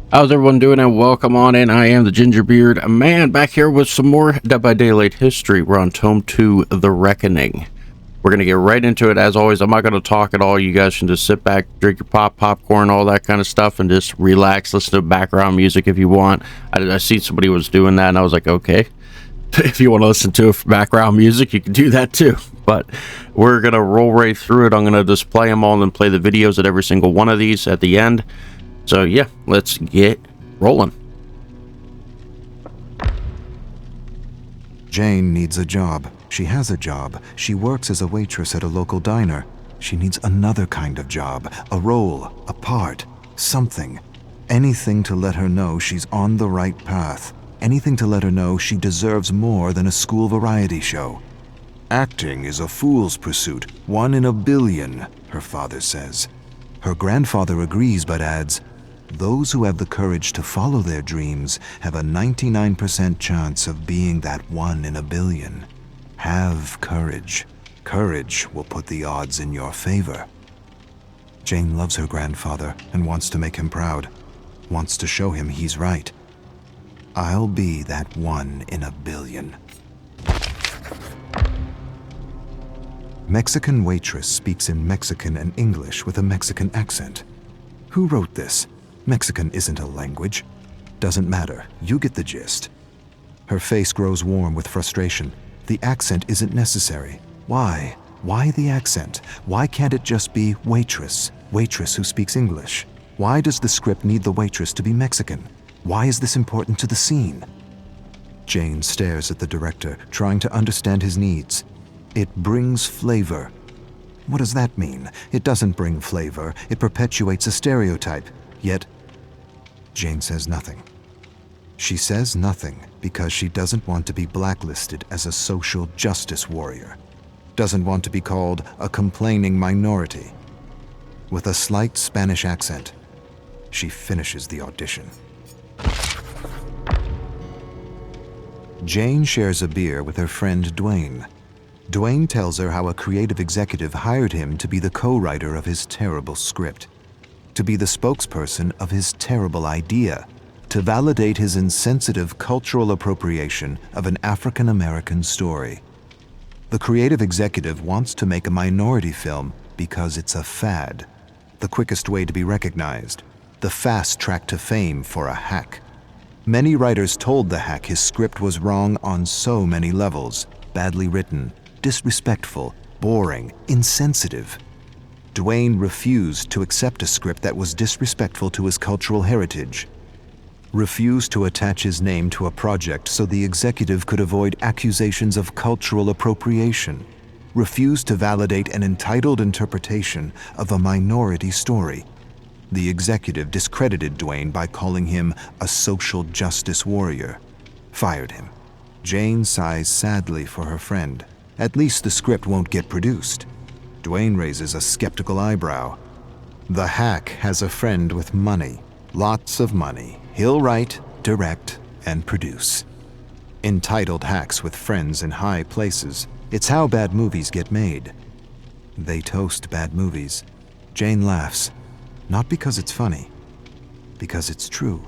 How's everyone doing, and welcome on in. I am the Gingerbeerdman, back here with some more Dead by Daylight history. We're on Tome 2, The Reckoning. We're going to get right into it. As always, I'm not going to talk at all. You guys can just sit back, drink your popcorn, all that kind of stuff, and just relax, listen to background music if you want. I see somebody was doing that, and I was like, okay. If you want to listen to background music, you can do that too. But we're going to roll right through it. I'm going to just play them all and play the videos at every single one of these at the end. So yeah, let's get rolling. Jane needs a job. She has a job. She works as a waitress at a local diner. She needs another kind of job, a role, a part, something. Anything to let her know she's on the right path. Anything to let her know she deserves more than a school variety show. Acting is a fool's pursuit, 1 in a billion, her father says. Her grandfather agrees but adds, those who have the courage to follow their dreams have a 99% chance of being that 1 in a billion. Have courage. Courage will put the odds in your favor. Jane loves her grandfather and wants to make him proud. Wants to show him he's right. I'll be that 1 in a billion. Mexican waitress speaks in Mexican and English with a Mexican accent. Who wrote this? Mexican isn't a language. Doesn't matter, you get the gist. Her face grows warm with frustration. The accent isn't necessary. Why? Why the accent? Why can't it just be waitress? Waitress who speaks English? Why does the script need the waitress to be Mexican? Why is this important to the scene? Jane stares at the director, trying to understand his needs. It brings flavor. What does that mean? It doesn't bring flavor. It perpetuates a stereotype. Yet, Jane says nothing. She says nothing because she doesn't want to be blacklisted as a social justice warrior. Doesn't want to be called a complaining minority. With a slight Spanish accent, she finishes the audition. Jane shares a beer with her friend Dwayne. Dwayne tells her how a creative executive hired him to be the co-writer of his terrible script, to be the spokesperson of his terrible idea, to validate his insensitive cultural appropriation of an African-American story. The creative executive wants to make a minority film because it's a fad, the quickest way to be recognized, the fast track to fame for a hack. Many writers told the hack his script was wrong on so many levels, badly written, disrespectful, boring, insensitive. Dwayne refused to accept a script that was disrespectful to his cultural heritage. Refused to attach his name to a project so the executive could avoid accusations of cultural appropriation. Refused to validate an entitled interpretation of a minority story. The executive discredited Dwayne by calling him a social justice warrior. Fired him. Jane sighs sadly for her friend. At least the script won't get produced. Dwayne raises a skeptical eyebrow. The hack has a friend with money. Lots of money. He'll write, direct, and produce. Entitled hacks with friends in high places. It's how bad movies get made. They toast bad movies. Jane laughs. Not because it's funny. Because it's true.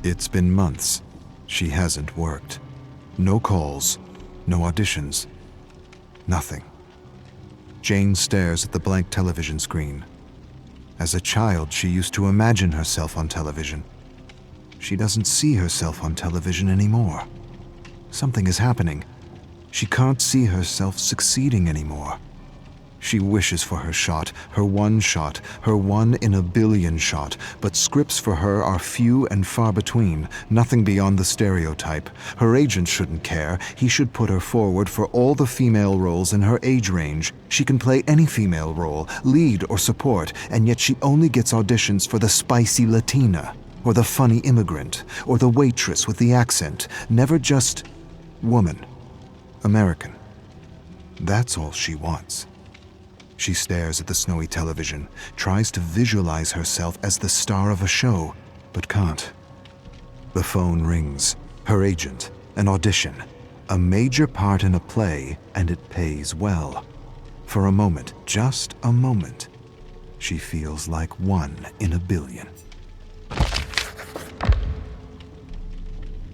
It's been months. She hasn't worked. No calls, no auditions, nothing. Jane stares at the blank television screen. As a child, she used to imagine herself on television. She doesn't see herself on television anymore. Something is happening. She can't see herself succeeding anymore. She wishes for her shot, her 1 in a billion shot, but scripts for her are few and far between, nothing beyond the stereotype. Her agent shouldn't care. He should put her forward for all the female roles in her age range. She can play any female role, lead or support, and yet she only gets auditions for the spicy Latina, or the funny immigrant, or the waitress with the accent, never just woman, American. That's all she wants. She stares at the snowy television, tries to visualize herself as the star of a show, but can't. The phone rings. Her agent. An audition. A major part in a play, and it pays well. For a moment, just a moment, she feels like 1 in a billion.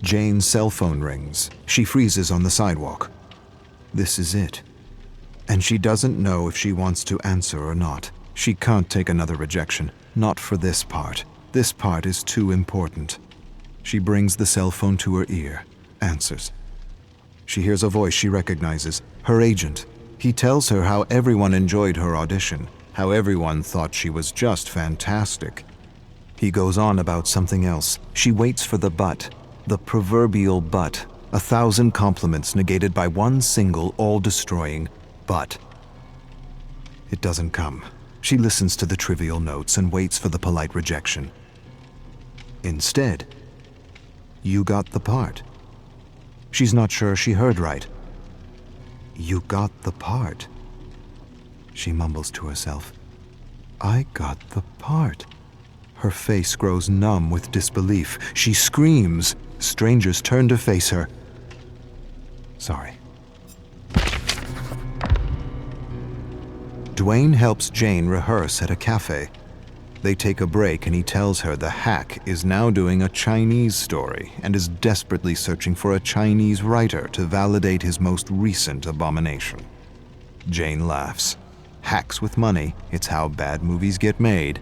Jane's cell phone rings. She freezes on the sidewalk. This is it. And she doesn't know if she wants to answer or not. She can't take another rejection. Not for this part. This part is too important. She brings the cell phone to her ear, answers. She hears a voice she recognizes, her agent. He tells her how everyone enjoyed her audition, how everyone thought she was just fantastic. He goes on about something else. She waits for the but, the proverbial but, 1,000 compliments negated by one single, all-destroying but. It doesn't come. She listens to the trivial notes and waits for the polite rejection. Instead, you got the part. She's not sure she heard right. You got the part. She mumbles to herself. I got the part. Her face grows numb with disbelief. She screams. Strangers turn to face her. Sorry. Dwayne helps Jane rehearse at a cafe. They take a break and he tells her the hack is now doing a Chinese story and is desperately searching for a Chinese writer to validate his most recent abomination. Jane laughs. Hacks with money, it's how bad movies get made.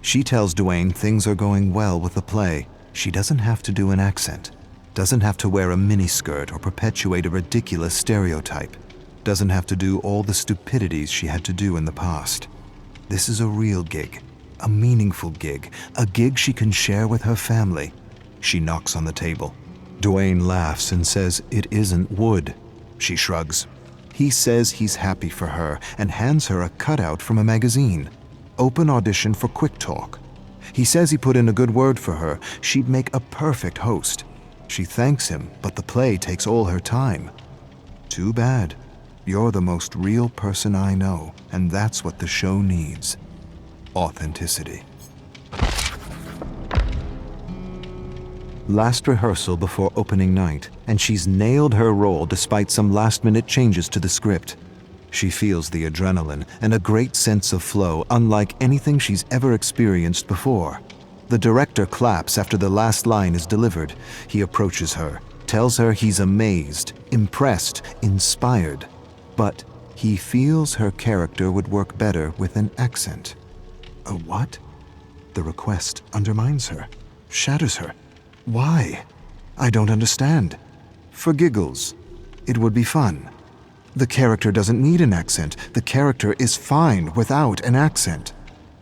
She tells Dwayne things are going well with the play. She doesn't have to do an accent, doesn't have to wear a miniskirt or perpetuate a ridiculous stereotype, doesn't have to do all the stupidities she had to do in the past. This is a real gig. A meaningful gig, a gig she can share with her family. She knocks on the table. Dwayne laughs and says it isn't wood. She shrugs. He says he's happy for her and hands her a cutout from a magazine. Open audition for Quick Talk. He says he put in a good word for her. She'd make a perfect host. She thanks him, but the play takes all her time. Too bad. You're the most real person I know, and that's what the show needs. Authenticity. Last rehearsal before opening night, and she's nailed her role despite some last-minute changes to the script. She feels the adrenaline and a great sense of flow unlike anything she's ever experienced before. The director claps after the last line is delivered. He approaches her, tells her he's amazed, impressed, inspired. But he feels her character would work better with an accent. A what? The request undermines her, shatters her. Why? I don't understand. For giggles. It would be fun. The character doesn't need an accent. The character is fine without an accent.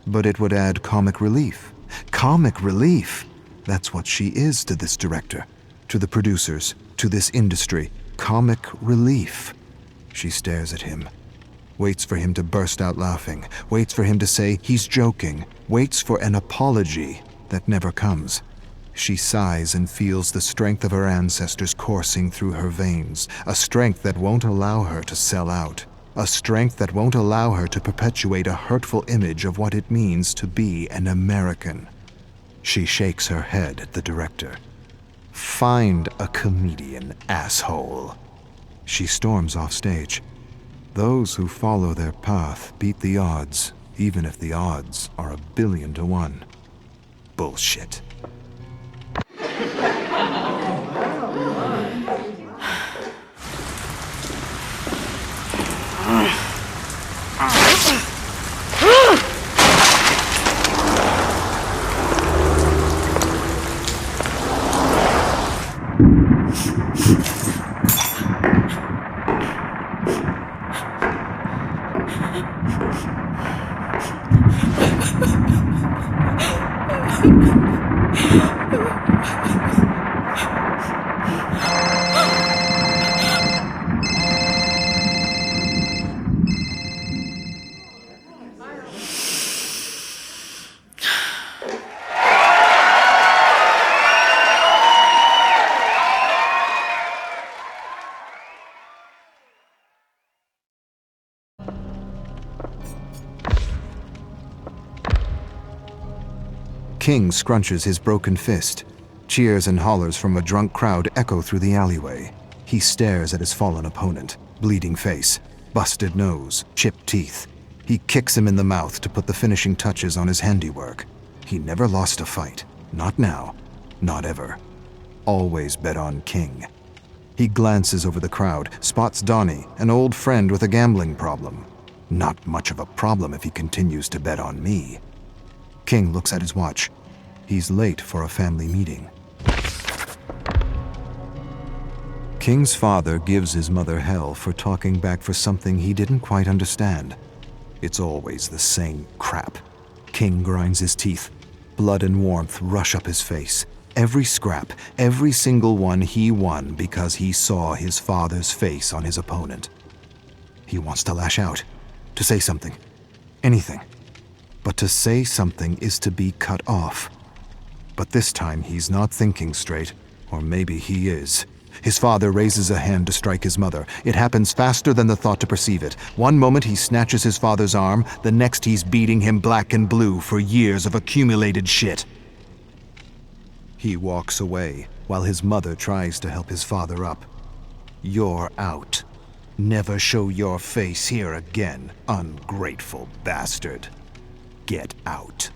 But it would add comic relief. Comic relief! That's what she is to this director, to the producers, to this industry. Comic relief. She stares at him. Waits for him to burst out laughing, waits for him to say he's joking, waits for an apology that never comes. She sighs and feels the strength of her ancestors coursing through her veins, a strength that won't allow her to sell out, a strength that won't allow her to perpetuate a hurtful image of what it means to be an American. She shakes her head at the director. Find a comedian, asshole. She storms off stage. Those who follow their path beat the odds, even if the odds are 1,000,000,000 to 1. Bullshit. King scrunches his broken fist. Cheers and hollers from a drunk crowd echo through the alleyway. He stares at his fallen opponent, bleeding face, busted nose, chipped teeth. He kicks him in the mouth to put the finishing touches on his handiwork. He never lost a fight. Not now. Not ever. Always bet on King. He glances over the crowd, spots Donnie, an old friend with a gambling problem. Not much of a problem if he continues to bet on me. King looks at his watch. He's late for a family meeting. King's father gives his mother hell for talking back for something he didn't quite understand. It's always the same crap. King grinds his teeth. Blood and warmth rush up his face. Every scrap, every single one he won because he saw his father's face on his opponent. He wants to lash out, to say something, anything. But to say something is to be cut off. But this time he's not thinking straight, or maybe he is. His father raises a hand to strike his mother. It happens faster than the thought to perceive it. One moment he snatches his father's arm, the next he's beating him black and blue for years of accumulated shit. He walks away while his mother tries to help his father up. You're out. Never show your face here again, ungrateful bastard. Get out.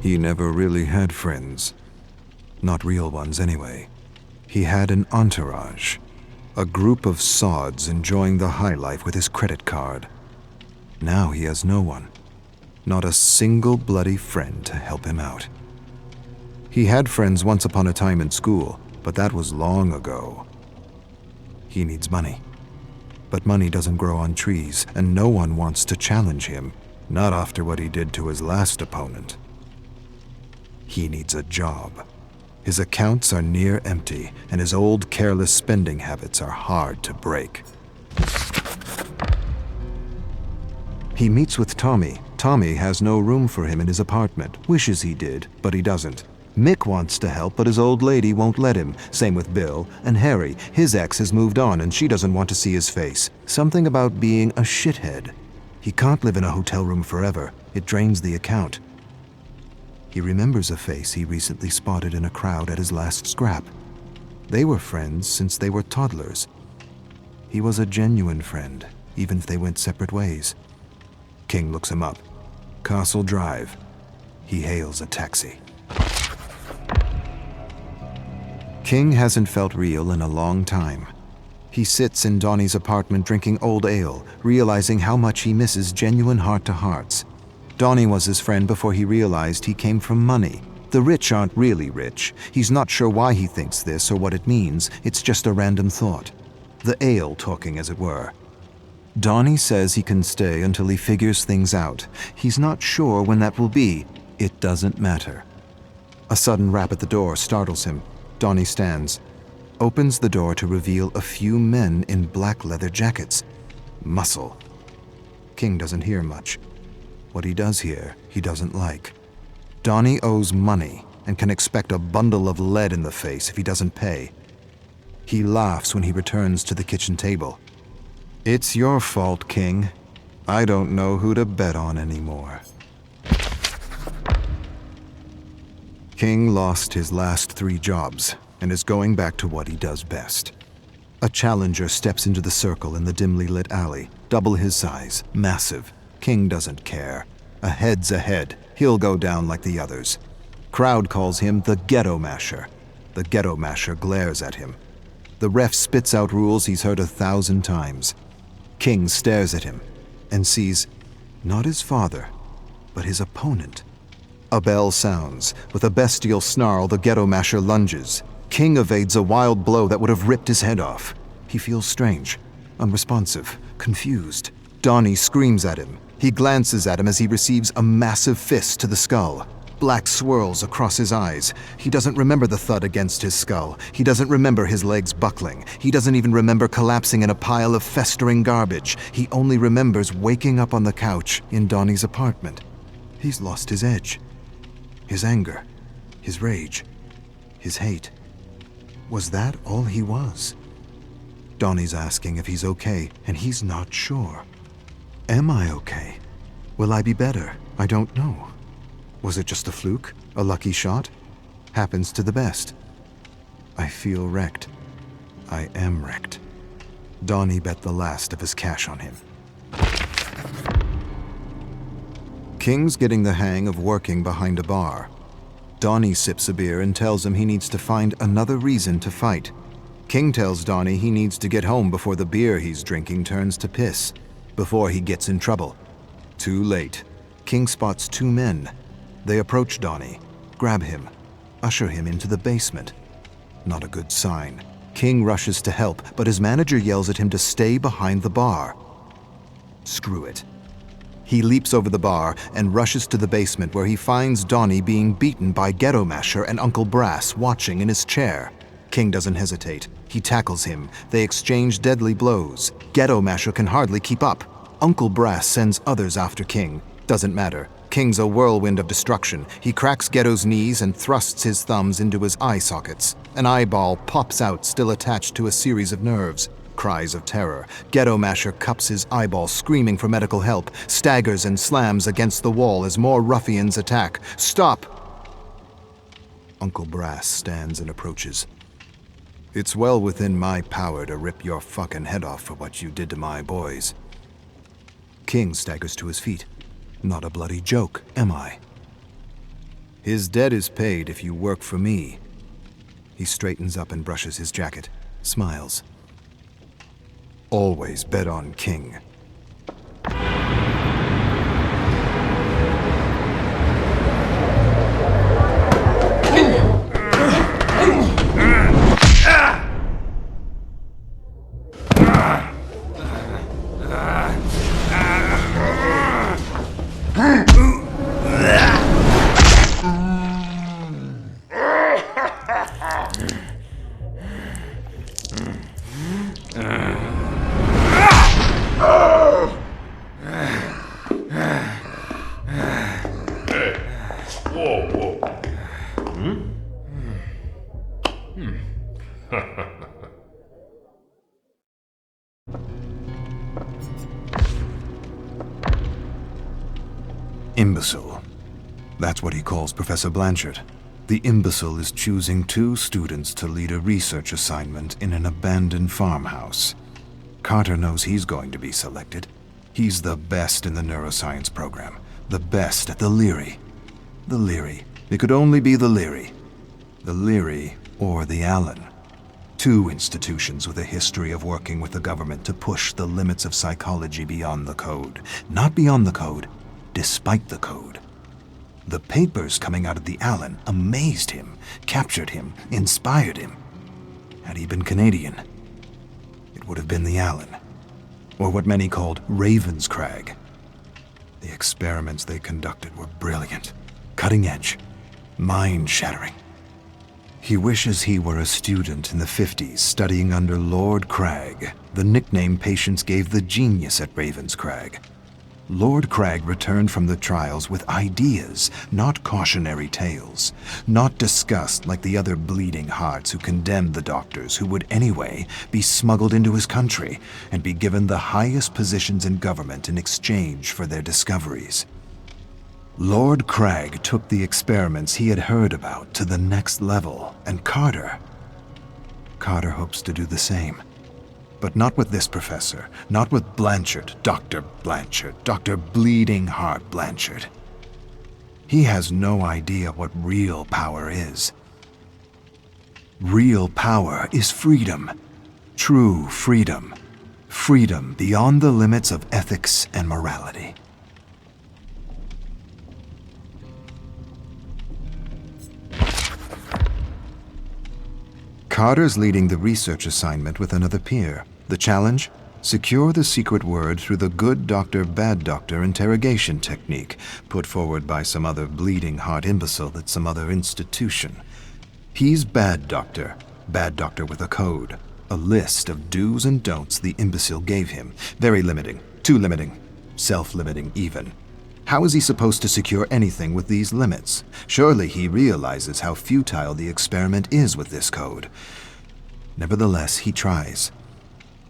He never really had friends. Not real ones, anyway. He had an entourage. A group of sods enjoying the high life with his credit card. Now he has no one. Not a single bloody friend to help him out. He had friends once upon a time in school, but that was long ago. He needs money. But money doesn't grow on trees, and no one wants to challenge him, not after what he did to his last opponent. He needs a job. His accounts are near empty, and his old careless spending habits are hard to break. He meets with Tommy. Tommy has no room for him in his apartment. Wishes he did, but he doesn't. Mick wants to help, but his old lady won't let him. Same with Bill. And Harry. His ex has moved on, and she doesn't want to see his face. Something about being a shithead. He can't live in a hotel room forever. It drains the account. He remembers a face he recently spotted in a crowd at his last scrap. They were friends since they were toddlers. He was a genuine friend, even if they went separate ways. King looks him up. Castle Drive. He hails a taxi. King hasn't felt real in a long time. He sits in Donnie's apartment drinking old ale, realizing how much he misses genuine heart-to-hearts. Donnie was his friend before he realized he came from money. The rich aren't really rich. He's not sure why he thinks this or what it means. It's just a random thought. The ale talking, as it were. Donnie says he can stay until he figures things out. He's not sure when that will be. It doesn't matter. A sudden rap at the door startles him. Donnie stands, opens the door to reveal a few men in black leather jackets. Muscle. King doesn't hear much. What he does hear, he doesn't like. Donnie owes money and can expect a bundle of lead in the face if he doesn't pay. He laughs when he returns to the kitchen table. It's your fault, King. I don't know who to bet on anymore. King lost his last 3 jobs and is going back to what he does best. A challenger steps into the circle in the dimly lit alley, double his size, massive. King doesn't care. A head's a head. He'll go down like the others. Crowd calls him the Ghetto Masher. The Ghetto Masher glares at him. The ref spits out rules he's heard 1,000 times. King stares at him and sees not his father, but his opponent. A bell sounds. With a bestial snarl, the Ghetto Masher lunges. King evades a wild blow that would have ripped his head off. He feels strange, unresponsive, confused. Donnie screams at him. He glances at him as he receives a massive fist to the skull. Black swirls across his eyes. He doesn't remember the thud against his skull. He doesn't remember his legs buckling. He doesn't even remember collapsing in a pile of festering garbage. He only remembers waking up on the couch in Donnie's apartment. He's lost his edge. His anger. His rage. His hate. Was that all he was? Donnie's asking if he's okay, and he's not sure. Am I okay? Will I be better? I don't know. Was it just a fluke? A lucky shot? Happens to the best. I feel wrecked. I am wrecked. Donnie bet the last of his cash on him. King's getting the hang of working behind a bar. Donnie sips a beer and tells him he needs to find another reason to fight. King tells Donnie he needs to get home before the beer he's drinking turns to piss, before he gets in trouble. Too late. King spots two men. They approach Donnie, grab him, usher him into the basement. Not a good sign. King rushes to help, but his manager yells at him to stay behind the bar. Screw it. He leaps over the bar and rushes to the basement where he finds Donnie being beaten by Ghetto Masher and Uncle Brass watching in his chair. King doesn't hesitate. He tackles him. They exchange deadly blows. Ghetto Masher can hardly keep up. Uncle Brass sends others after King. Doesn't matter. King's a whirlwind of destruction. He cracks Ghetto's knees and thrusts his thumbs into his eye sockets. An eyeball pops out, still attached to a series of nerves. Cries of terror. Ghetto Masher cups his eyeball, screaming for medical help, staggers and slams against the wall as more ruffians attack. Stop! Uncle Brass stands and approaches. It's well within my power to rip your fucking head off for what you did to my boys. King staggers to his feet. Not a bloody joke, am I? His debt is paid if you work for me. He straightens up and brushes his jacket, smiles. Always bet on King. Imbecile. That's what he calls Professor Blanchard. The imbecile is choosing two students to lead a research assignment in an abandoned farmhouse. Carter knows he's going to be selected. He's the best in the neuroscience program. The best at the Leary. The Leary. It could only be the Leary. The Leary or the Allen. Two institutions with a history of working with the government to push the limits of psychology beyond the code. Not beyond the code, despite the code. The papers coming out of the Allen amazed him, captured him, inspired him. Had he been Canadian, it would have been the Allen, or what many called Ravenscrag. The experiments they conducted were brilliant, cutting edge, mind-shattering. He wishes he were a student in the 50s studying under Lord Crag, the nickname patients gave the genius at Ravenscrag. Lord Crag returned from the trials with ideas, not cautionary tales, not disgust like the other bleeding hearts who condemned the doctors who would anyway be smuggled into his country and be given the highest positions in government in exchange for their discoveries. Lord Crag took the experiments he had heard about to the next level, and Carter hopes to do the same. But not with this professor, not with Blanchard, Dr. Blanchard, Dr. Bleeding Heart Blanchard. He has no idea what real power is. Real power is freedom. True freedom. Freedom beyond the limits of ethics and morality. Carter's leading the research assignment with another peer. The challenge? Secure the secret word through the good doctor, bad doctor interrogation technique put forward by some other bleeding heart imbecile at some other institution. He's bad doctor with a code, a list of do's and don'ts the imbecile gave him. Very limiting, too limiting, self-limiting even. How is he supposed to secure anything with these limits? Surely he realizes how futile the experiment is with this code. Nevertheless, he tries.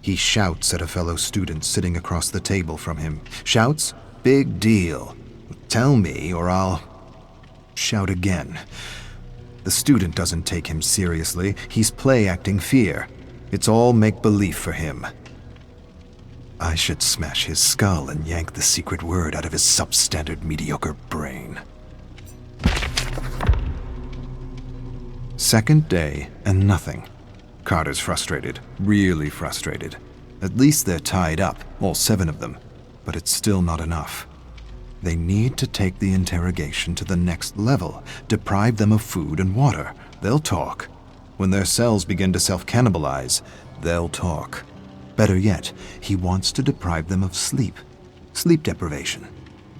He shouts at a fellow student sitting across the table from him. Shouts? Big deal. Tell me or I'll... Shout again. The student doesn't take him seriously. He's play-acting fear. It's all make-believe for him. I should smash his skull and yank the secret word out of his substandard mediocre brain. Second day, and nothing. Carter's frustrated, really frustrated. At least they're tied up, all 7 of them, but it's still not enough. They need to take the interrogation to the next level, deprive them of food and water. They'll talk. When their cells begin to self-cannibalize, they'll talk. Better yet, he wants to deprive them of sleep. Sleep deprivation.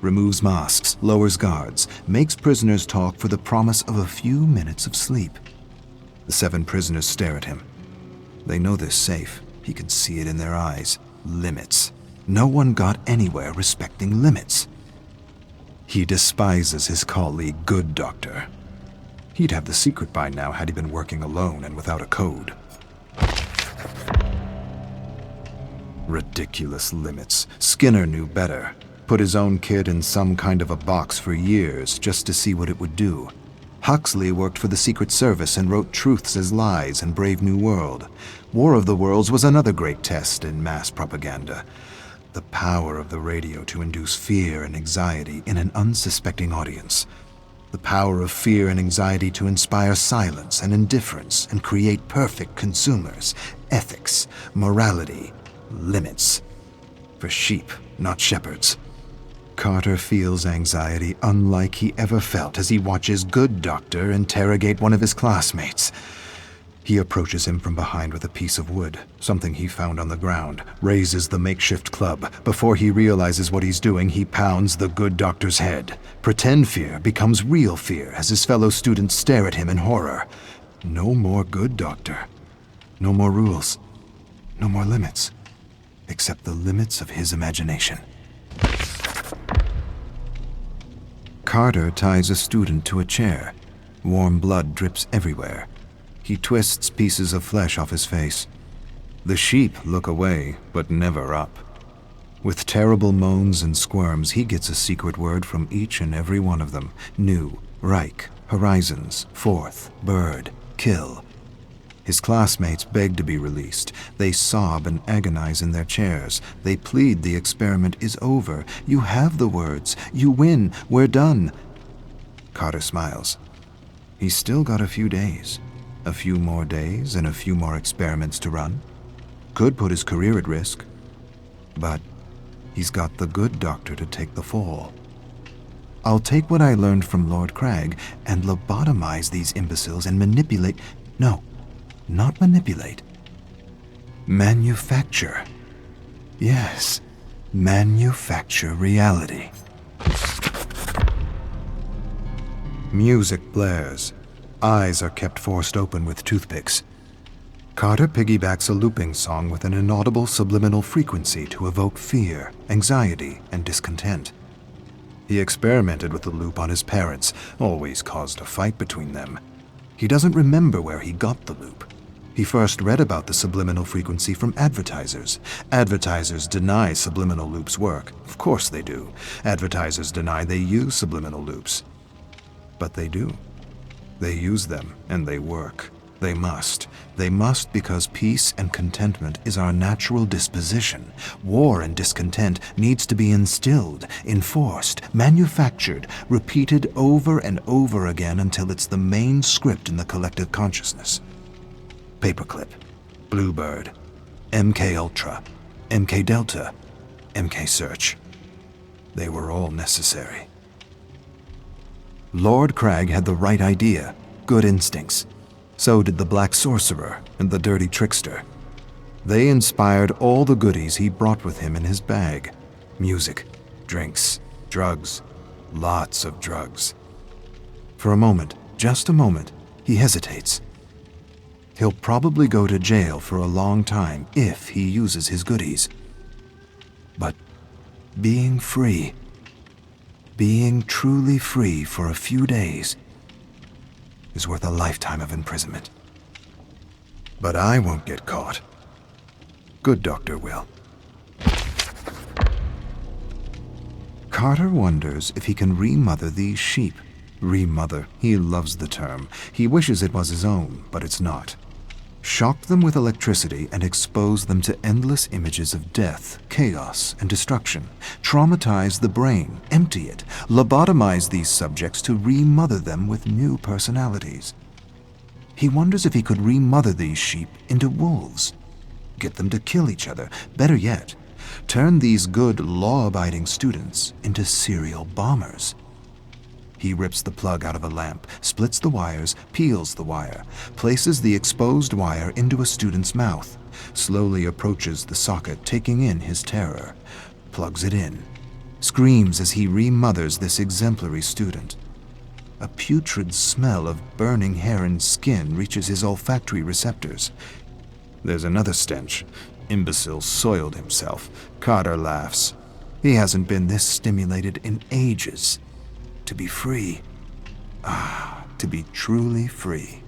Removes masks, lowers guards, makes prisoners talk for the promise of a few minutes of sleep. The 7 prisoners stare at him. They know they're safe. He can see it in their eyes. Limits. No one got anywhere respecting limits. He despises his colleague, Good Doctor. He'd have the secret by now had he been working alone and without a code. Ridiculous limits. Skinner knew better. Put his own kid in some kind of a box for years just to see what it would do. Huxley worked for the Secret Service and wrote Truths as Lies in Brave New World. War of the Worlds was another great test in mass propaganda. The power of the radio to induce fear and anxiety in an unsuspecting audience. The power of fear and anxiety to inspire silence and indifference and create perfect consumers. Ethics, morality, limits. For sheep, not shepherds. Carter feels anxiety unlike he ever felt as he watches Good Doctor interrogate one of his classmates. He approaches him from behind with a piece of wood, something he found on the ground, raises the makeshift club. Before he realizes what he's doing, he pounds the Good Doctor's head. Pretend fear becomes real fear as his fellow students stare at him in horror. No more Good Doctor. No more rules. No more limits. Except the limits of his imagination. Carter ties a student to a chair. Warm blood drips everywhere. He twists pieces of flesh off his face. The sheep look away, but never up. With terrible moans and squirms, he gets a secret word from each and every one of them. New, Reich, Horizons, Fourth, Bird, Kill. His classmates beg to be released. They sob and agonize in their chairs. They plead the experiment is over. You have the words. You win. We're done. Carter smiles. He's still got a few days. A few more days and a few more experiments to run. Could put his career at risk. But he's got the Good Doctor to take the fall. I'll take what I learned from Lord Crag and lobotomize these imbeciles and manipulate... No. Not manipulate. Manufacture. Yes, manufacture reality. Music blares. Eyes are kept forced open with toothpicks. Carter piggybacks a looping song with an inaudible subliminal frequency to evoke fear, anxiety, and discontent. He experimented with the loop on his parents, always caused a fight between them. He doesn't remember where he got the loop. He first read about the subliminal frequency from advertisers. Advertisers deny subliminal loops work. Of course they do. Advertisers deny they use subliminal loops. But they do. They use them, and they work. They must. They must because peace and contentment is our natural disposition. War and discontent needs to be instilled, enforced, manufactured, repeated over and over again until it's the main script in the collective consciousness. Paperclip, Bluebird, MK Ultra, MK Delta, MK Search. They were all necessary. Lord Crag had the right idea, good instincts. So did the Black Sorcerer and the Dirty Trickster. They inspired all the goodies he brought with him in his bag. Music, drinks, drugs, lots of drugs. For a moment, just a moment, he hesitates. He'll probably go to jail for a long time if he uses his goodies. But being free, being truly free for a few days, is worth a lifetime of imprisonment. But I won't get caught. Good Doctor will. Carter wonders if he can remother these sheep, Remother, he loves the term. He wishes it was his own, but it's not. Shock them with electricity and expose them to endless images of death, chaos, and destruction. Traumatize the brain, empty it, lobotomize these subjects to remother them with new personalities. He wonders if he could remother these sheep into wolves. Get them to kill each other. Better yet, turn these good, law-abiding students into serial bombers. He rips the plug out of a lamp, splits the wires, peels the wire, places the exposed wire into a student's mouth, slowly approaches the socket, taking in his terror, plugs it in, screams as he remothers this exemplary student. A putrid smell of burning hair and skin reaches his olfactory receptors. There's another stench. Imbecile soiled himself. Carter laughs. He hasn't been this stimulated in ages. To be free. To be truly free.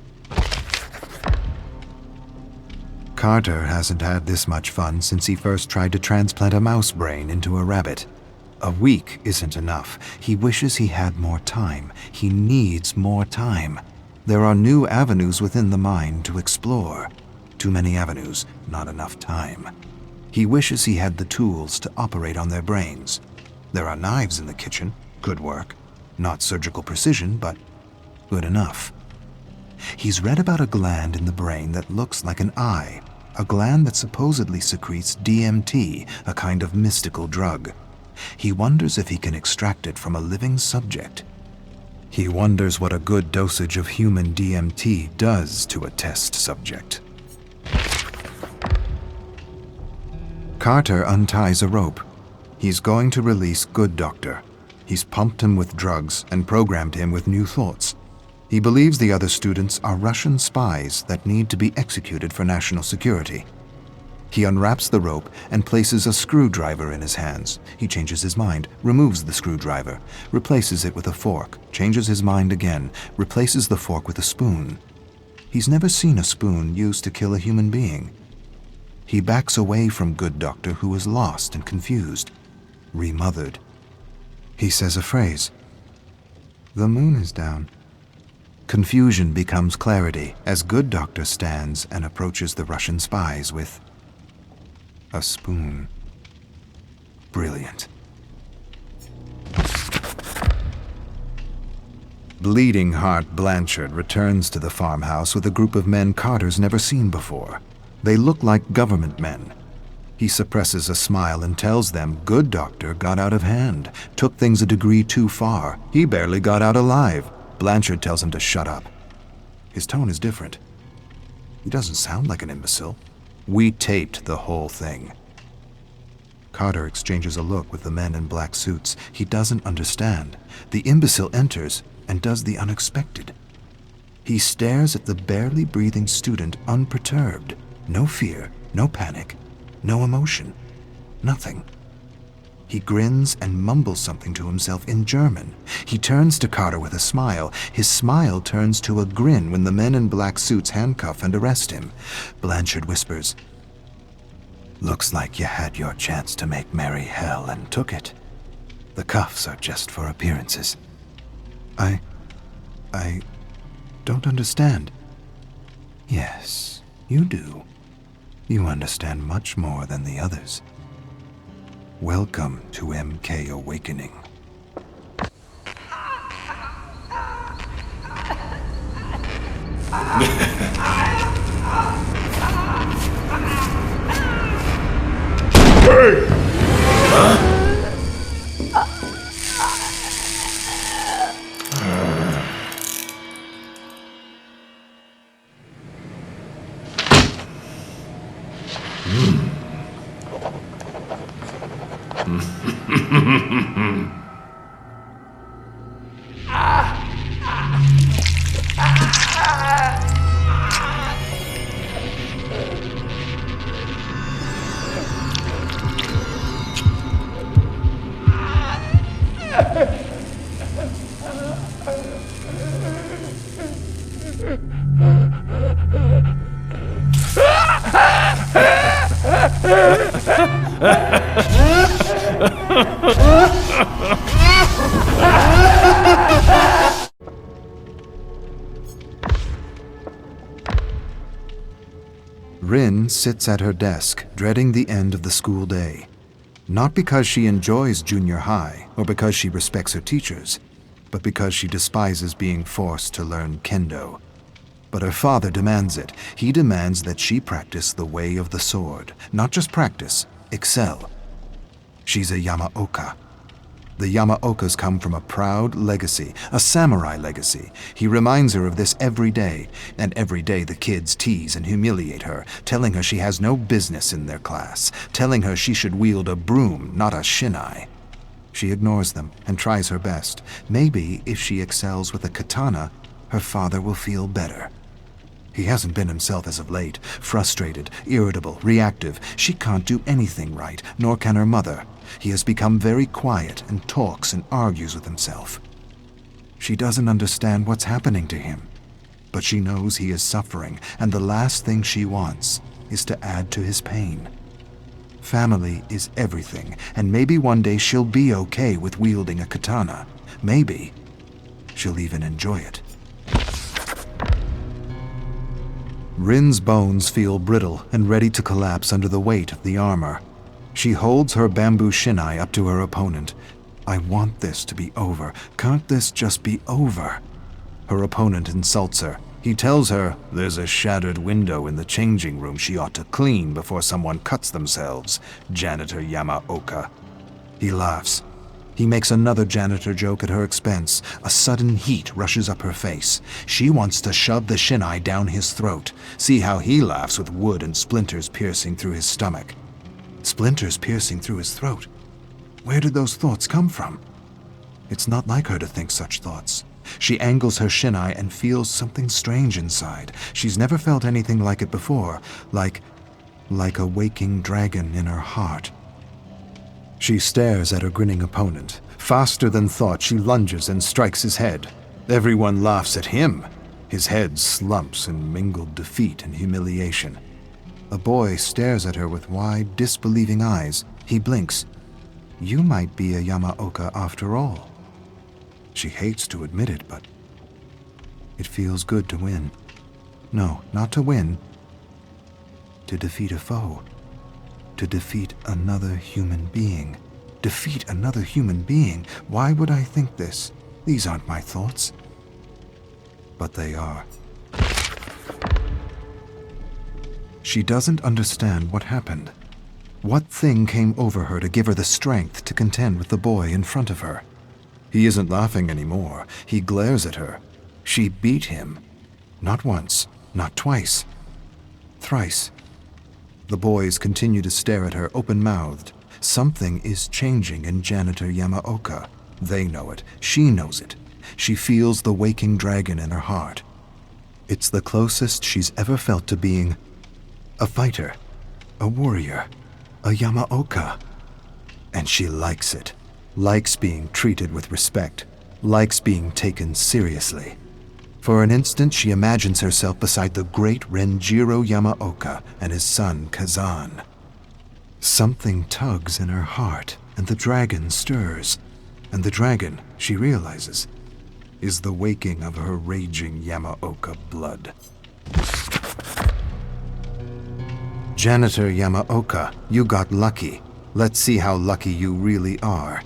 Carter hasn't had this much fun since he first tried to transplant a mouse brain into a rabbit. A week isn't enough. He wishes he had more time. He needs more time. There are new avenues within the mind to explore. Too many avenues, not enough time. He wishes he had the tools to operate on their brains. There are knives in the kitchen. Good work. Not surgical precision, but good enough. He's read about a gland in the brain that looks like an eye, a gland that supposedly secretes DMT, a kind of mystical drug. He wonders if he can extract it from a living subject. He wonders what a good dosage of human DMT does to a test subject. Carter unties a rope. He's going to release Good Doctor. He's pumped him with drugs and programmed him with new thoughts. He believes the other students are Russian spies that need to be executed for national security. He unwraps the rope and places a screwdriver in his hands. He changes his mind, removes the screwdriver, replaces it with a fork, changes his mind again, replaces the fork with a spoon. He's never seen a spoon used to kill a human being. He backs away from Good Doctor, who is lost and confused, remothered. He says a phrase. The moon is down. Confusion becomes clarity as Good Doctor stands and approaches the Russian spies with a spoon. Brilliant. Bleeding Heart Blanchard returns to the farmhouse with a group of men Carter's never seen before. They look like government men. He suppresses a smile and tells them Good Doctor got out of hand, took things a degree too far. He barely got out alive. Blanchard tells him to shut up. His tone is different. He doesn't sound like an imbecile. We taped the whole thing. Carter exchanges a look with the men in black suits. He doesn't understand. The imbecile enters and does the unexpected. He stares at the barely breathing student unperturbed. No fear, no panic, no emotion, nothing. He grins and mumbles something to himself in German. He turns to Carter with a smile. His smile turns to a grin when the men in black suits handcuff and arrest him. Blanchard whispers, "Looks like you had your chance to make merry hell and took it. The cuffs are just for appearances." I don't understand." "Yes, you do. You understand much more than the others. Welcome to MK Awakening." Rin sits at her desk, dreading the end of the school day. Not because she enjoys junior high or because she respects her teachers, but because she despises being forced to learn kendo. But her father demands it. He demands that she practice the way of the sword. Not just practice, excel. She's a Yamaoka. The Yamaokas come from a proud legacy, a samurai legacy. He reminds her of this every day, and every day the kids tease and humiliate her, telling her she has no business in their class, telling her she should wield a broom, not a shinai. She ignores them and tries her best. Maybe if she excels with a katana, her father will feel better. He hasn't been himself as of late, frustrated, irritable, reactive. She can't do anything right, nor can her mother. He has become very quiet and talks and argues with himself. She doesn't understand what's happening to him, but she knows he is suffering, and the last thing she wants is to add to his pain. Family is everything, and maybe one day she'll be okay with wielding a katana. Maybe she'll even enjoy it. Rin's bones feel brittle and ready to collapse under the weight of the armor. She holds her bamboo shinai up to her opponent. I want this to be over. Can't this just be over? Her opponent insults her. He tells her there's a shattered window in the changing room she ought to clean before someone cuts themselves, Janitor Yamaoka. He laughs. He makes another janitor joke at her expense. A sudden heat rushes up her face. She wants to shove the shinai down his throat. See how he laughs with wood and splinters piercing through his stomach. Splinters piercing through his throat. Where did those thoughts come from? It's not like her to think such thoughts. She angles her shinai and feels something strange inside. She's never felt anything like it before, like a waking dragon in her heart. She stares at her grinning opponent. Faster than thought, she lunges and strikes his head. Everyone laughs at him. His head slumps in mingled defeat and humiliation. A boy stares at her with wide, disbelieving eyes. He blinks. You might be a Yamaoka after all. She hates to admit it, but it feels good to win. No, not to win. To defeat a foe. To defeat another human being. Defeat another human being? Why would I think this? These aren't my thoughts. But they are. She doesn't understand what happened. What thing came over her to give her the strength to contend with the boy in front of her? He isn't laughing anymore. He glares at her. She beat him. Not once, not twice. Thrice. The boys continue to stare at her open-mouthed. Something is changing in Janitor Yamaoka. They know it. She knows it. She feels the waking dragon in her heart. It's the closest she's ever felt to being a fighter, a warrior, a Yamaoka. And she likes it. Likes being treated with respect. Likes being taken seriously. For an instant, she imagines herself beside the great Renjiro Yamaoka and his son Kazan. Something tugs in her heart, and the dragon stirs. And the dragon, she realizes, is the waking of her raging Yamaoka blood. Janitor Yamaoka, you got lucky. Let's see how lucky you really are.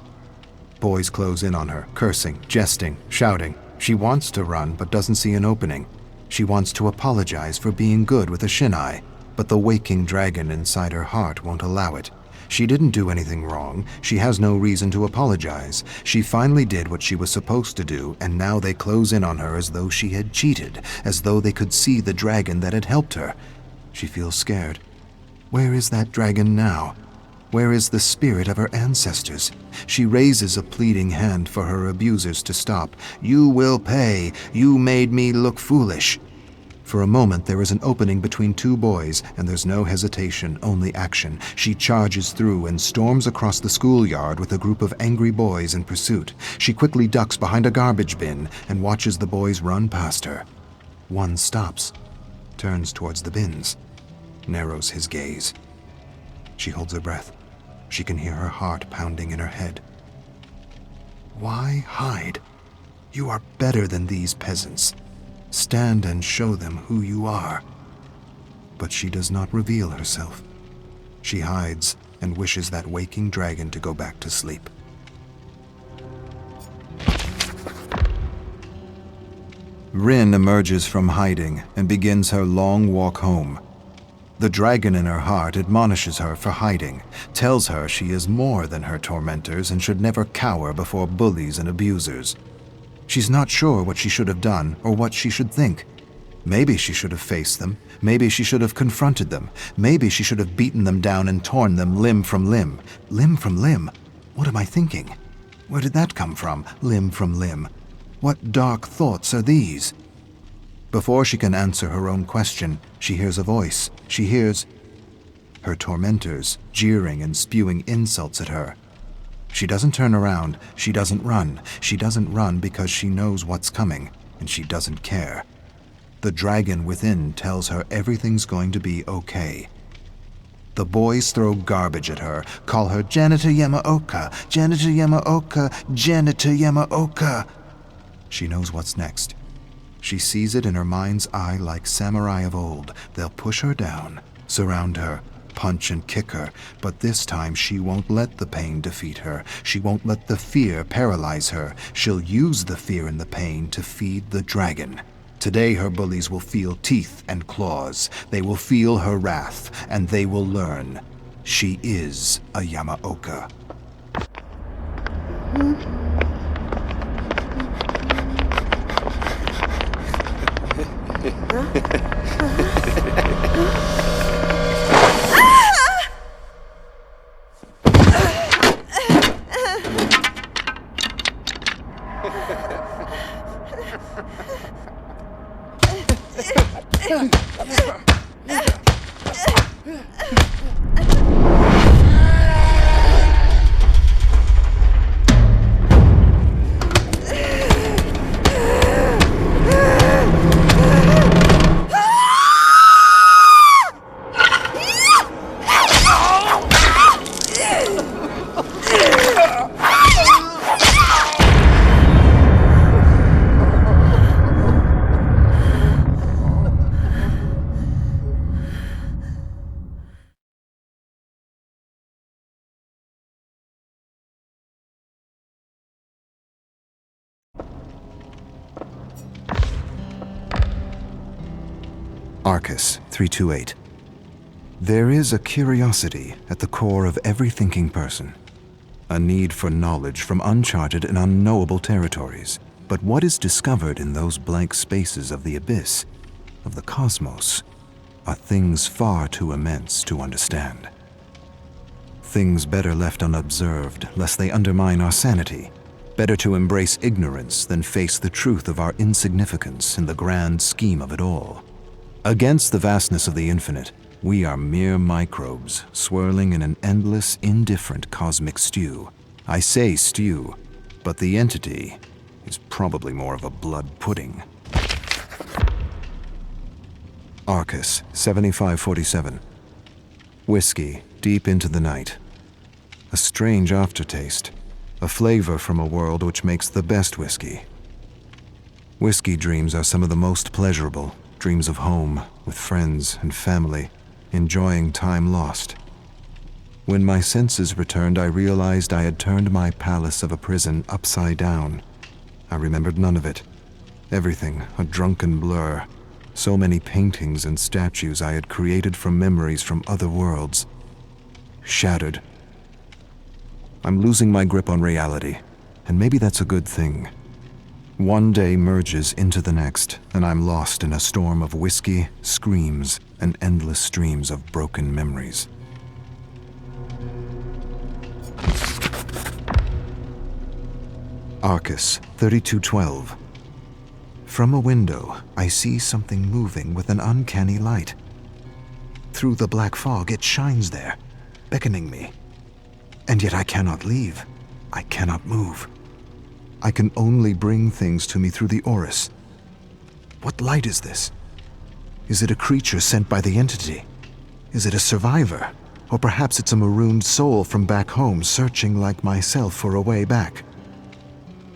Boys close in on her, cursing, jesting, shouting. She wants to run, but doesn't see an opening. She wants to apologize for being good with a shinai, but the waking dragon inside her heart won't allow it. She didn't do anything wrong. She has no reason to apologize. She finally did what she was supposed to do, and now they close in on her as though she had cheated, as though they could see the dragon that had helped her. She feels scared. Where is that dragon now? Where is the spirit of her ancestors? She raises a pleading hand for her abusers to stop. You will pay. You made me look foolish. For a moment, there is an opening between two boys, and there's no hesitation, only action. She charges through and storms across the schoolyard with a group of angry boys in pursuit. She quickly ducks behind a garbage bin and watches the boys run past her. One stops, turns towards the bins, narrows his gaze. She holds her breath. She can hear her heart pounding in her head. Why hide? You are better than these peasants. Stand and show them who you are. but she does not reveal herself. She hides and wishes that waking dragon to go back to sleep. Rin emerges from hiding and begins her long walk home. The dragon in her heart admonishes her for hiding, tells her she is more than her tormentors and should never cower before bullies and abusers. She's not sure what she should have done or what she should think. Maybe she should have faced them. Maybe she should have confronted them. Maybe she should have beaten them down and torn them limb from limb. Limb from limb? What am I thinking? Where did that come from? Limb from limb. What dark thoughts are these? Before she can answer her own question, she hears a voice. She hears her tormentors jeering and spewing insults at her. She doesn't turn around. She doesn't run. She doesn't run because she knows what's coming, and she doesn't care. The dragon within tells her everything's going to be okay. The boys throw garbage at her, call her Janitor Yamaoka, Janitor Yamaoka, Janitor Yamaoka. She knows what's next. She sees it in her mind's eye like samurai of old. They'll push her down, surround her, punch and kick her, but this time she won't let the pain defeat her. She won't let the fear paralyze her. She'll use the fear and the pain to feed the dragon. Today her bullies will feel teeth and claws. They will feel her wrath, and they will learn she is a Yamaoka. Arcus 328. There is a curiosity at the core of every thinking person, a need for knowledge from uncharted and unknowable territories. But what is discovered in those blank spaces of the abyss, of the cosmos, are things far too immense to understand. Things better left unobserved, lest they undermine our sanity. Better to embrace ignorance than face the truth of our insignificance in the grand scheme of it all. Against the vastness of the infinite, we are mere microbes swirling in an endless, indifferent cosmic stew. I say stew, but the entity is probably more of a blood pudding. Arcus 7547. Whiskey deep into the night. A strange aftertaste, a flavor from a world which makes the best whiskey. Whiskey dreams are some of the most pleasurable. Dreams of home, with friends and family, enjoying time lost. When my senses returned, I realized I had turned my palace of a prison upside down. I remembered none of it. Everything a drunken blur. So many paintings and statues I had created from memories from other worlds. Shattered. I'm losing my grip on reality, and maybe that's a good thing. One day merges into the next, and I'm lost in a storm of whiskey, screams, and endless streams of broken memories. Arcus 3212. From a window, I see something moving with an uncanny light. Through the black fog, it shines there, beckoning me. And yet I cannot leave. I cannot move. I can only bring things to me through the Orus. What light is this? Is it a creature sent by the entity? Is it a survivor? Or perhaps it's a marooned soul from back home searching like myself for a way back.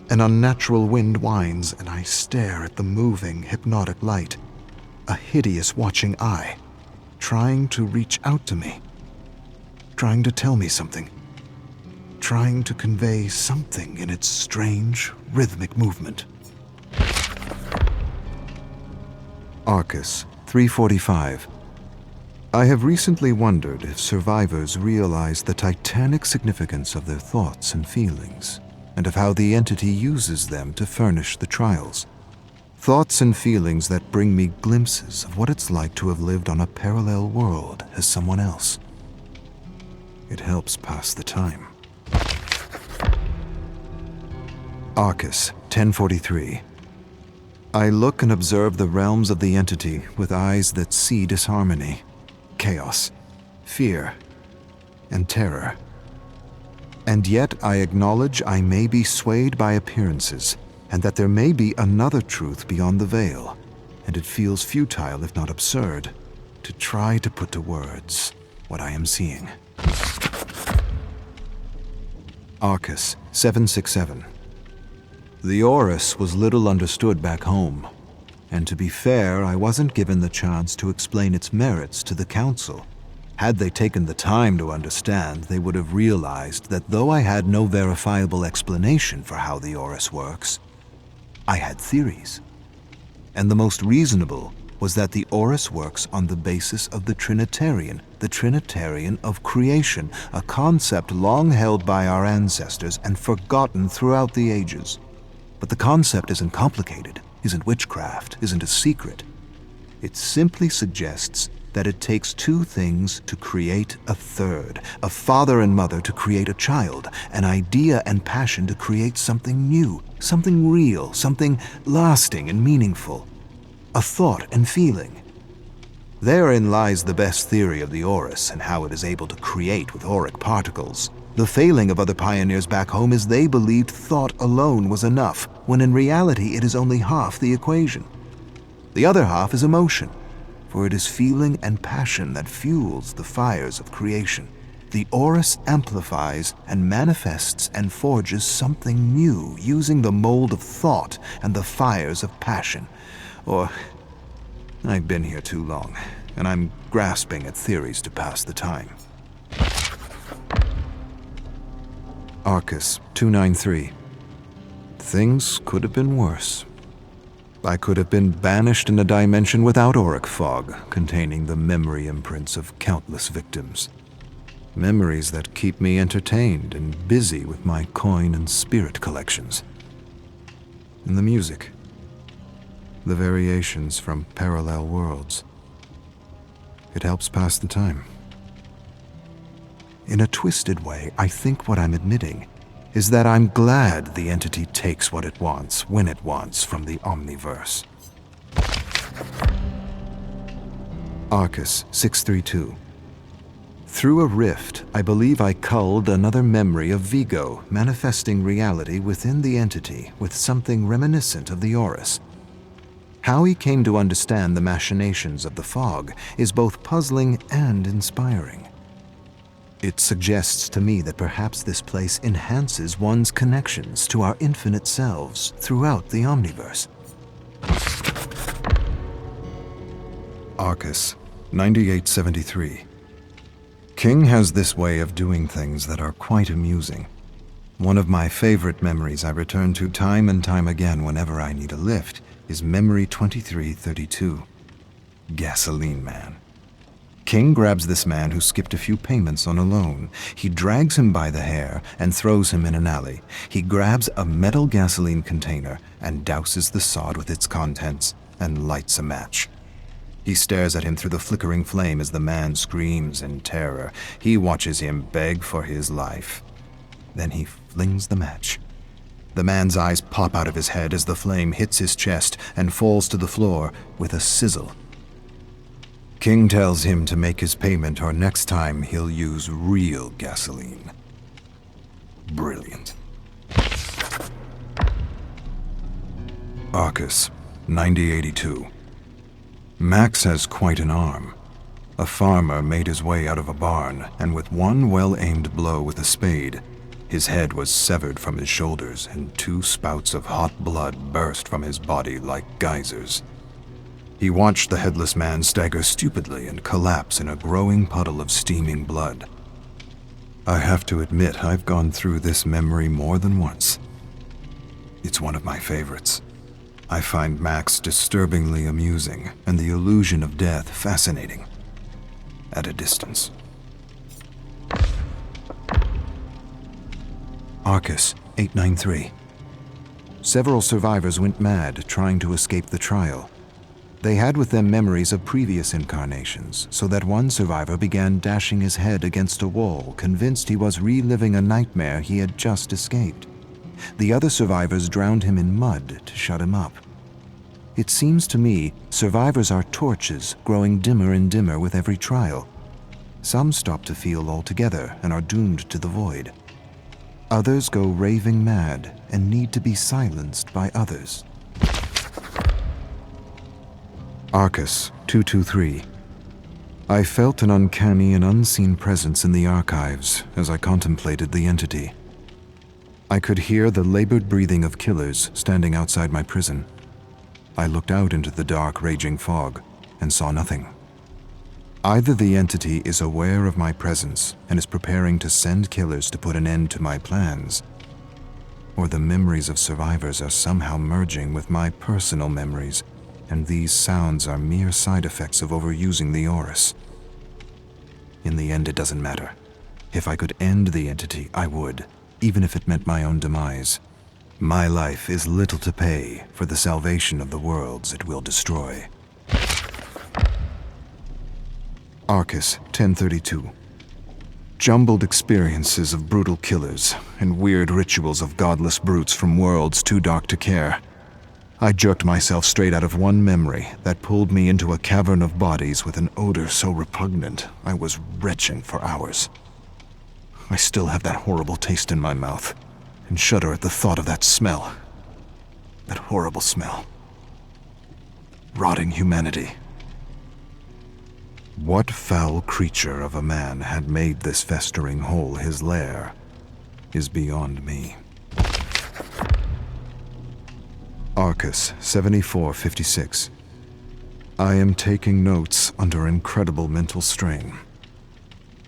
An unnatural wind whines, and I stare at the moving, hypnotic light. A hideous watching eye, trying to reach out to me, trying to tell me something, trying to convey something in its strange, rhythmic movement. Arcus, 345. I have recently wondered if survivors realize the titanic significance of their thoughts and feelings, and of how the entity uses them to furnish the trials. Thoughts and feelings that bring me glimpses of what it's like to have lived on a parallel world as someone else. It helps pass the time. Arcus, 1043. I look and observe the realms of the entity with eyes that see disharmony, chaos, fear, and terror. And yet I acknowledge I may be swayed by appearances, and that there may be another truth beyond the veil, and it feels futile, if not absurd, to try to put to words what I am seeing. Arcus, 767. The Orus was little understood back home, and to be fair, I wasn't given the chance to explain its merits to the Council. Had they taken the time to understand, they would have realized that though I had no verifiable explanation for how the Orus works, I had theories. And the most reasonable was that the Orus works on the basis of the Trinitarian of creation, a concept long held by our ancestors and forgotten throughout the ages. But the concept isn't complicated, isn't witchcraft, isn't a secret. It simply suggests that it takes two things to create a third, a father and mother to create a child, an idea and passion to create something new, something real, something lasting and meaningful, a thought and feeling. Therein lies the best theory of the Orus and how it is able to create with auric particles. The failing of other pioneers back home is they believed thought alone was enough, when in reality it is only half the equation. The other half is emotion, for it is feeling and passion that fuels the fires of creation. The Orus amplifies and manifests and forges something new using the mold of thought and the fires of passion. Or, I've been here too long, and I'm grasping at theories to pass the time. Arcus, 293. Things could have been worse. I could have been banished in a dimension without auric fog, containing the memory imprints of countless victims. Memories that keep me entertained and busy with my coin and spirit collections. And the music. The variations from parallel worlds. It helps pass the time. In a twisted way, I think what I'm admitting is that I'm glad the entity takes what it wants, when it wants, from the Omniverse. Arcus, 632. Through a rift, I believe I culled another memory of Vigo, manifesting reality within the entity with something reminiscent of the Orus. How he came to understand the machinations of the fog is both puzzling and inspiring. It suggests to me that perhaps this place enhances one's connections to our infinite selves throughout the Omniverse. Arcus, 9873. King has this way of doing things that are quite amusing. One of my favorite memories I return to time and time again whenever I need a lift is Memory 2332, Gasoline Man. King grabs this man who skipped a few payments on a loan. He drags him by the hair and throws him in an alley. He grabs a metal gasoline container and douses the sod with its contents and lights a match. He stares at him through the flickering flame as the man screams in terror. He watches him beg for his life. Then he flings the match. The man's eyes pop out of his head as the flame hits his chest and falls to the floor with a sizzle. King tells him to make his payment or next time he'll use real gasoline. Brilliant. Arcus, 9082. Max has quite an arm. A farmer made his way out of a barn, and with one well-aimed blow with a spade, his head was severed from his shoulders and 2 spouts of hot blood burst from his body like geysers. He watched the headless man stagger stupidly and collapse in a growing puddle of steaming blood. I have to admit, I've gone through this memory more than once. It's one of my favorites. I find Max disturbingly amusing and the illusion of death fascinating. At a distance. Arcus, 893. Several survivors went mad trying to escape the trial. They had with them memories of previous incarnations, so that one survivor began dashing his head against a wall, convinced he was reliving a nightmare he had just escaped. The other survivors drowned him in mud to shut him up. It seems to me survivors are torches growing dimmer and dimmer with every trial. Some stop to feel altogether and are doomed to the void. Others go raving mad and need to be silenced by others. Arcus, 223. I felt an uncanny and unseen presence in the archives as I contemplated the entity. I could hear the labored breathing of killers standing outside my prison. I looked out into the dark, raging fog and saw nothing. Either the entity is aware of my presence and is preparing to send killers to put an end to my plans, or the memories of survivors are somehow merging with my personal memories, and these sounds are mere side effects of overusing the Aurus. In the end, it doesn't matter. If I could end the entity, I would, even if it meant my own demise. My life is little to pay for the salvation of the worlds it will destroy. Arcus, 1032. Jumbled experiences of brutal killers and weird rituals of godless brutes from worlds too dark to care. I jerked myself straight out of one memory that pulled me into a cavern of bodies with an odor so repugnant I was retching for hours. I still have that horrible taste in my mouth and shudder at the thought of that smell. That horrible smell. Rotting humanity. What foul creature of a man had made this festering hole his lair is beyond me. Arcus, 7456. I am taking notes under incredible mental strain.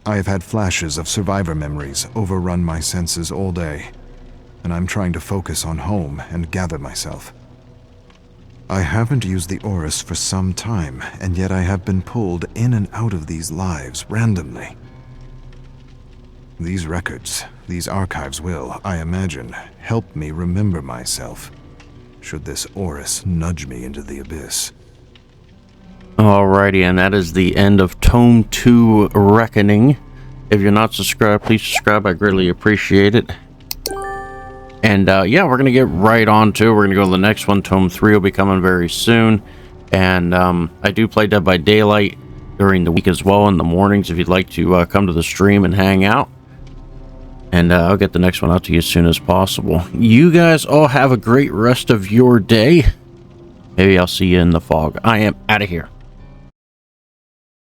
I have had flashes of survivor memories overrun my senses all day, and I'm trying to focus on home and gather myself. I haven't used the Aurus for some time, and yet I have been pulled in and out of these lives randomly. These records, these archives will, I imagine, help me remember myself, should this Aurus nudge me into the abyss. Alrighty, and that is the end of Tome 2 Reckoning. If you're not subscribed, please subscribe. I greatly appreciate it. And yeah, we're going to get right on to it. We're going to go to the next one. Tome 3 will be coming very soon. And I do play Dead by Daylight during the week as well, in the mornings, if you'd like to come to the stream and hang out. And I'll get the next one out to you as soon as possible. You guys all have a great rest of your day. Maybe I'll see you in the fog. I am out of here.